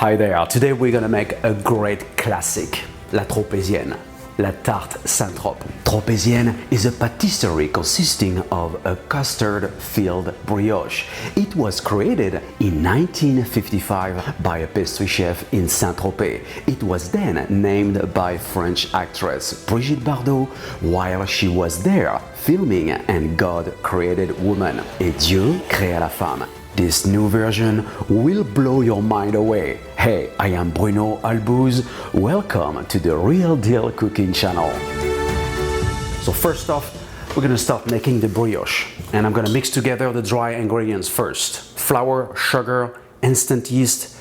Hi there, today we're gonna make a great classic, la Tropézienne, la Tarte St Tropez. Tropézienne is a patisserie consisting of a custard-filled brioche. It was created in 1955 by a pastry chef in Saint Tropez. It was then named by French actress Brigitte Bardot while she was there filming and God created woman. Et Dieu créa la femme. This new version will blow your mind away. Hey, I am Bruno Albouze. Welcome to the Real Deal Cooking channel. So first off, we're gonna start making the brioche. And I'm gonna mix together the dry ingredients first. Flour, sugar, instant yeast,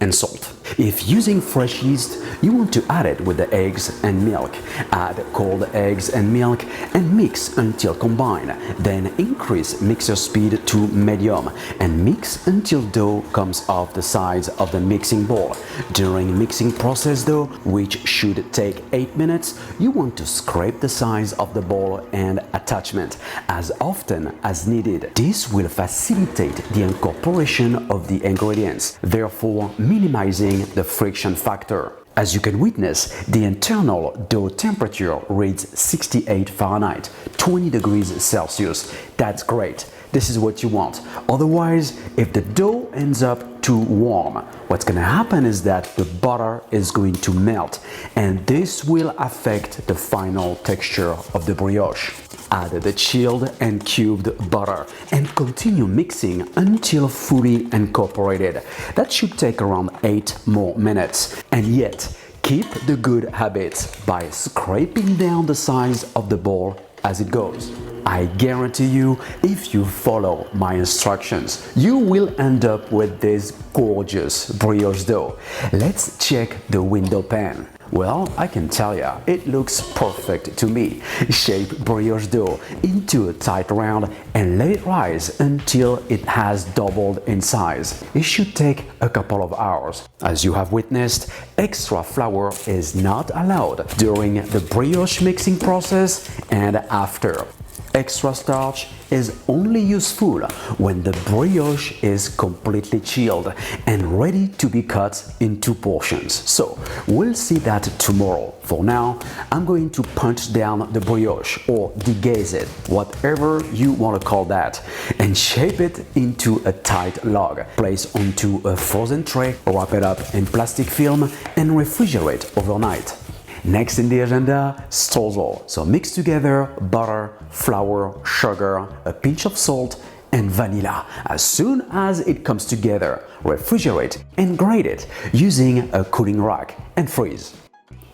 and salt. If using fresh yeast, you want to add it with the eggs and milk. Add cold eggs and milk and mix until combined. Then increase mixer speed to medium and mix until dough comes off the sides of the mixing bowl. During mixing process though, which should take 8 minutes, you want to scrape the sides of the bowl and attachment as often as needed. This will facilitate the incorporation of the ingredients, therefore minimizing the friction factor. As you can witness, the internal dough temperature reads 68 Fahrenheit, 20 degrees Celsius. That's great. This is what you want. Otherwise, if the dough ends up too warm, what's going to happen is that the butter is going to melt, and this will affect the final texture of the brioche. Add the chilled and cubed butter and continue mixing until fully incorporated. That should take around 8 more minutes. And yet, keep the good habits by scraping down the sides of the bowl as it goes. I guarantee you, if you follow my instructions, you will end up with this gorgeous brioche dough. Let's check the window pan. Well, I can tell ya, it looks perfect to me. Shape brioche dough into a tight round and let it rise until it has doubled in size. It should take a couple of hours. As you have witnessed, extra flour is not allowed during the brioche mixing process and after. Extra starch is only useful when the brioche is completely chilled and ready to be cut into portions. So we'll see that tomorrow. For now, I'm going to punch down the brioche or degaze it, whatever you want to call that, and shape it into a tight log. Place onto a frozen tray, wrap it up in plastic film and refrigerate overnight. Next in the agenda, streusel. So mix together butter, flour, sugar, a pinch of salt, and vanilla. As soon as it comes together, refrigerate and grate it using a cooling rack and freeze.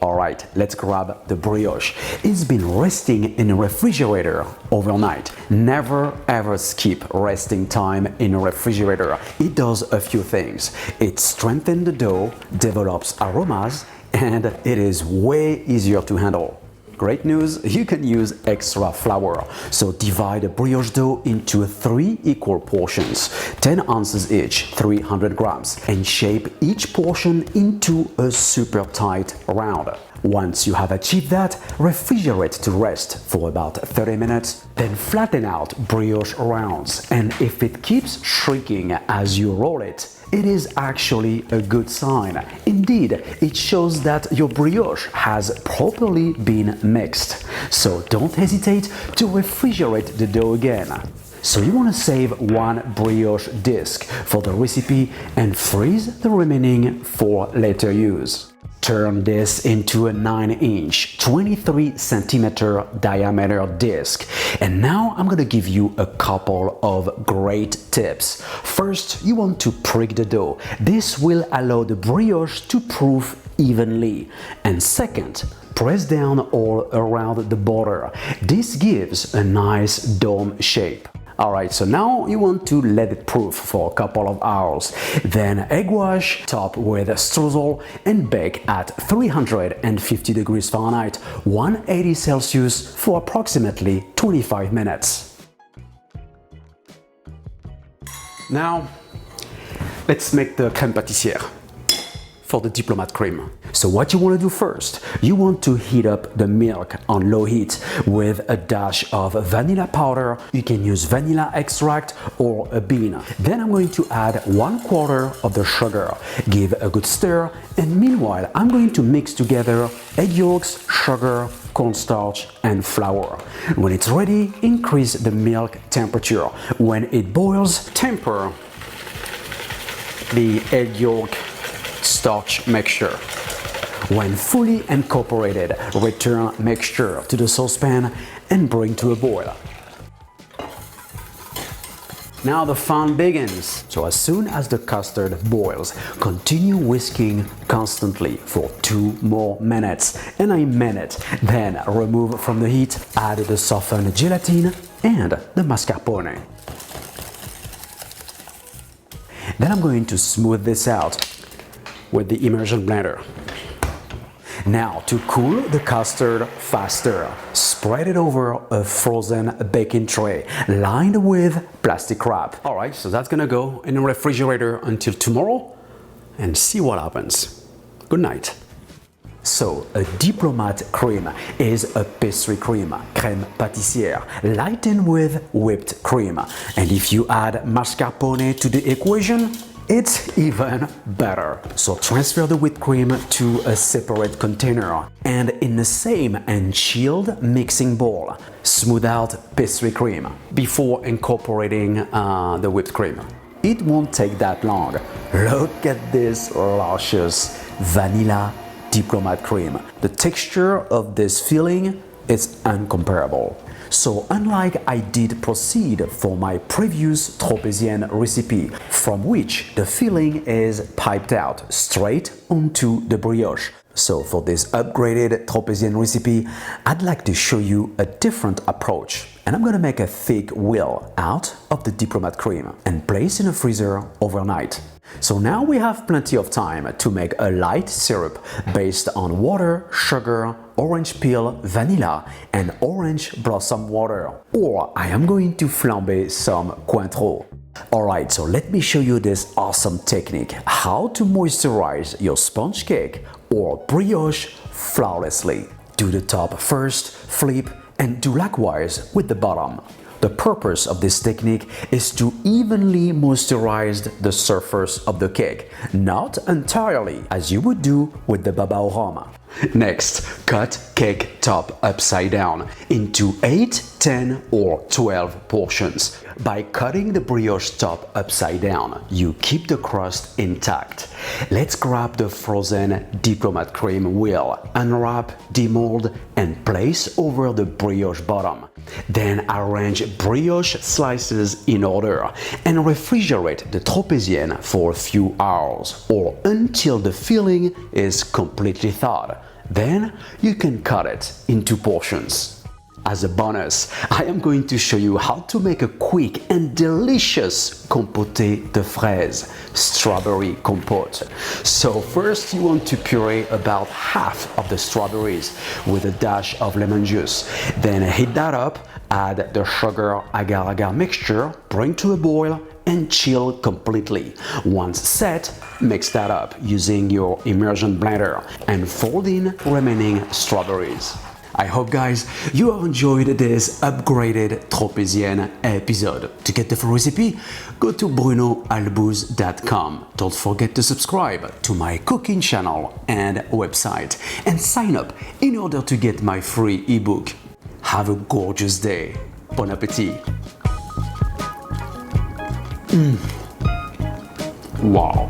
Alright, let's grab the brioche. It's been resting in a refrigerator overnight. Never ever skip resting time in a refrigerator. It does a few things. It strengthens the dough, develops aromas, and it is way easier to handle. Great news, you can use extra flour. So divide the brioche dough into 3 equal portions, 10 ounces each, 300 grams, and shape each portion into a super tight round. Once you have achieved that, refrigerate to rest for about 30 minutes, then flatten out brioche rounds. And if it keeps shrinking as you roll it, it is actually a good sign. Indeed, it shows that your brioche has properly been mixed. So don't hesitate to refrigerate the dough again. So you want to save 1 brioche disc for the recipe and freeze the remaining for later use. Turn this into a 9-inch, 23 centimeter diameter disc. And now I'm gonna give you a couple of great tips. First, you want to prick the dough. This will allow the brioche to proof evenly. And second, press down all around the border. This gives a nice dome shape. Alright, so now you want to let it proof for a couple of hours. Then egg wash, top with streusel and bake at 350 degrees Fahrenheit, 180 Celsius for approximately 25 minutes. Now, let's make the crème pâtissière. for the diplomat cream. So what you want to do first, you want to heat up the milk on low heat with a dash of vanilla powder. You can use vanilla extract or a bean. Then I'm going to add 1/4 of the sugar, give a good stir, and meanwhile I'm going to mix together egg yolks, sugar, cornstarch and flour. When it's ready, increase the milk temperature. When it boils, temper the egg yolk starch mixture. When fully incorporated, return mixture to the saucepan and bring to a boil. Now the fun begins. So as soon as the custard boils, continue whisking constantly for 2 more minutes, and I mean it. Then remove from the heat, add the softened gelatin and the mascarpone. Then I'm going to smooth this out with the immersion blender. Now, to cool the custard faster, spread it over a frozen baking tray lined with plastic wrap. Alright, so that's gonna go in the refrigerator until tomorrow and see what happens. Good night. So, a diplomat cream is a pastry cream, crème pâtissière, lightened with whipped cream. And if you add mascarpone to the equation, it's even better. So transfer the whipped cream to a separate container and in the same and chilled mixing bowl, smooth out pastry cream before incorporating the whipped cream. It won't take that long. Look at this luscious vanilla diplomat cream. The texture of this filling is incomparable. So unlike I did proceed for my previous Tropézienne recipe, from which the filling is piped out straight onto the brioche. So for this upgraded Tropézienne recipe, I'd like to show you a different approach. And I'm gonna make a thick wheel out of the diplomat cream and place in a freezer overnight. So now we have plenty of time to make a light syrup based on water, sugar, orange peel, vanilla and orange blossom water. Or I am going to flamber some Cointreau. Alright, so let me show you this awesome technique, how to moisturize your sponge cake or brioche flawlessly. Do the top first, flip and do likewise with the bottom. The purpose of this technique is to evenly moisturize the surface of the cake, not entirely as you would do with the baba au rhum. Next, cut cake top upside down into 8, 10 or 12 portions. By cutting the brioche top upside down, you keep the crust intact. Let's grab the frozen diplomat cream wheel, unwrap, demold and place over the brioche bottom. Then arrange brioche slices in order and refrigerate the Tropézienne for a few hours or until the filling is completely thawed. Then you can cut it into portions. As a bonus, I am going to show you how to make a quick and delicious compote de fraises, strawberry compote. So first you want to puree about half of the strawberries with a dash of lemon juice. Then heat that up, add the sugar agar-agar mixture, bring to a boil and chill completely. Once set, mix that up using your immersion blender and fold in remaining strawberries. I hope guys you have enjoyed this upgraded Tropézienne episode. To get the full recipe, go to brunoalbouze.com. Don't forget to subscribe to my cooking channel and website and sign up in order to get my free ebook. Have a gorgeous day. Bon appétit. Wow.